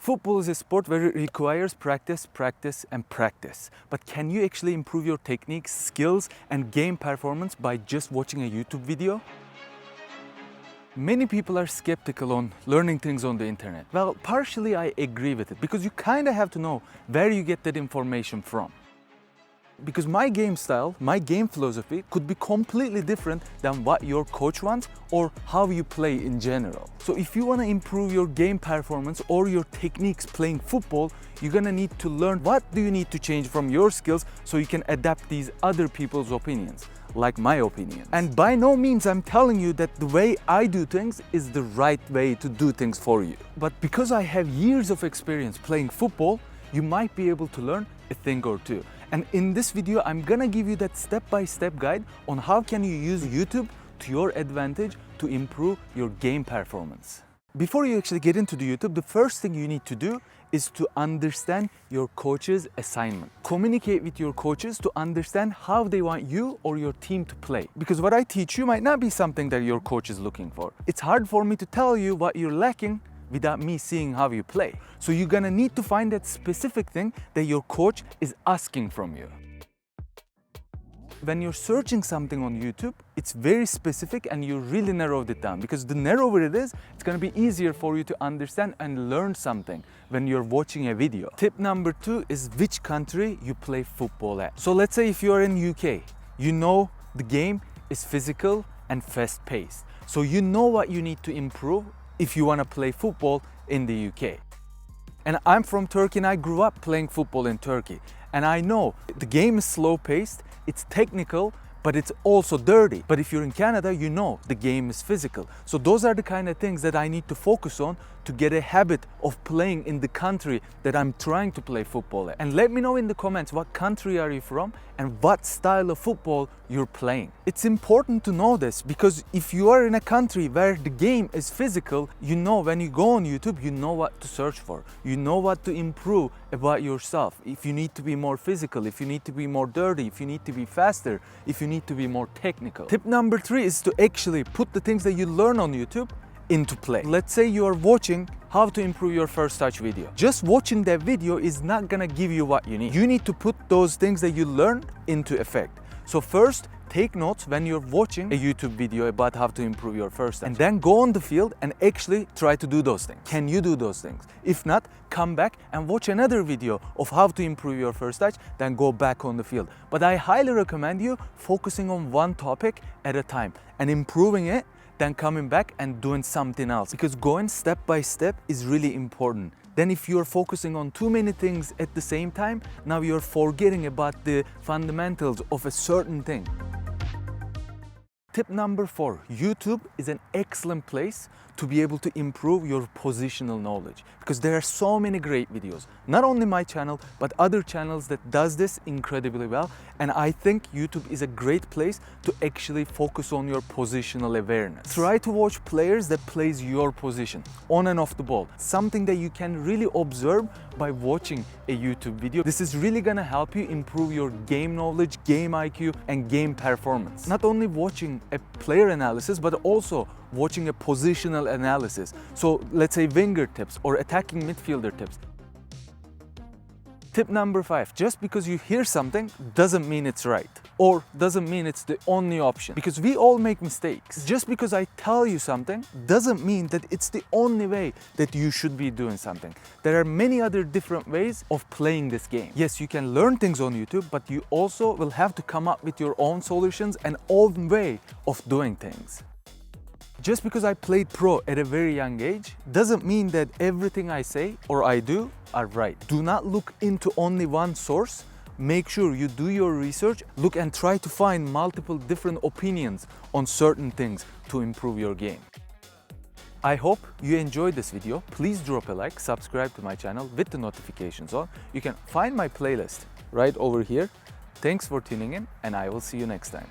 Football is a sport where it requires practice, practice, and practice. But can you actually improve your techniques, skills, and game performance by just watching a YouTube video? Many people are skeptical on learning things on the internet. Well, partially I agree with it, because you kind of have to know where you get that information from. Because my game style, my game philosophy could be completely different than what your coach wants or how you play in general. So if you want to improve your game performance or your techniques playing football, you're gonna need to learn what do you need to change from your skills so you can adapt these other people's opinions, like my opinion. And by no means I'm telling you that the way I do things is the right way to do things for you. But because I have years of experience playing football, you might be able to learn a thing or two. And in this video, I'm gonna give you that step-by-step guide on how can you use YouTube to your advantage to improve your game performance. Before you actually get into the YouTube, the first thing you need to do is to understand your coach's assignment. Communicate with your coaches to understand how they want you or your team to play. Because what I teach you might not be something that your coach is looking for. It's hard for me to tell you what you're lacking without me seeing how you play. So you're gonna need to find that specific thing that your coach is asking from you. When you're searching something on YouTube, it's very specific and you really narrowed it down, because the narrower it is, it's gonna be easier for you to understand and learn something when you're watching a video. Tip number 2 is which country you play football at. So let's say if you're in UK, you know the game is physical and fast-paced. So you know what you need to improve if you want to play football in the UK. And I'm from Turkey and I grew up playing football in Turkey. And I know the game is slow-paced, it's technical, but it's also dirty. But if you're in Canada, you know the game is physical. So those are the kind of things that I need to focus on to get a habit of playing in the country that I'm trying to play football at. And let me know in the comments what country are you from and what style of football you're playing. It's important to know this, because if you are in a country where the game is physical, you know when you go on YouTube, you know what to search for. You know what to improve about yourself. If you need to be more physical, if you need to be more dirty, if you need to be faster, if you need to be more technical. Tip number 3 is to actually put the things that you learn on YouTube into play. Let's say you are watching how to improve your first touch video. Just watching that video is not gonna give you what you need. You need to put those things that you learned into effect. So first, take notes when you're watching a YouTube video about how to improve your first touch. And then go on the field and actually try to do those things. Can you do those things? If not, come back and watch another video of how to improve your first touch, then go back on the field. But I highly recommend you focusing on one topic at a time and improving it, then coming back and doing something else. Because going step by step is really important. Then if you're focusing on too many things at the same time, now you're forgetting about the fundamentals of a certain thing. Tip number 4, YouTube is an excellent place to be able to improve your positional knowledge, because there are so many great videos, not only my channel, but other channels that does this incredibly well. And I think YouTube is a great place to actually focus on your positional awareness. Try to watch players that plays your position on and off the ball, something that you can really observe by watching a YouTube video. This is really gonna help you improve your game knowledge, game IQ, and game performance. Not only watching a player analysis, but also watching a positional analysis. So let's say winger tips or attacking midfielder tips. Tip number 5, just because you hear something doesn't mean it's right, or doesn't mean it's the only option, because we all make mistakes. Just because I tell you something doesn't mean that it's the only way that you should be doing something. There are many other different ways of playing this game. Yes, you can learn things on YouTube, but you also will have to come up with your own solutions and own way of doing things. Just because I played pro at a very young age doesn't mean that everything I say or I do are right. Do not look into only one source. Make sure you do your research, look and try to find multiple different opinions on certain things to improve your game. I hope you enjoyed this video. Please drop a like, subscribe to my channel with the notifications on. You can find my playlist right over here. Thanks for tuning in, and I will see you next time.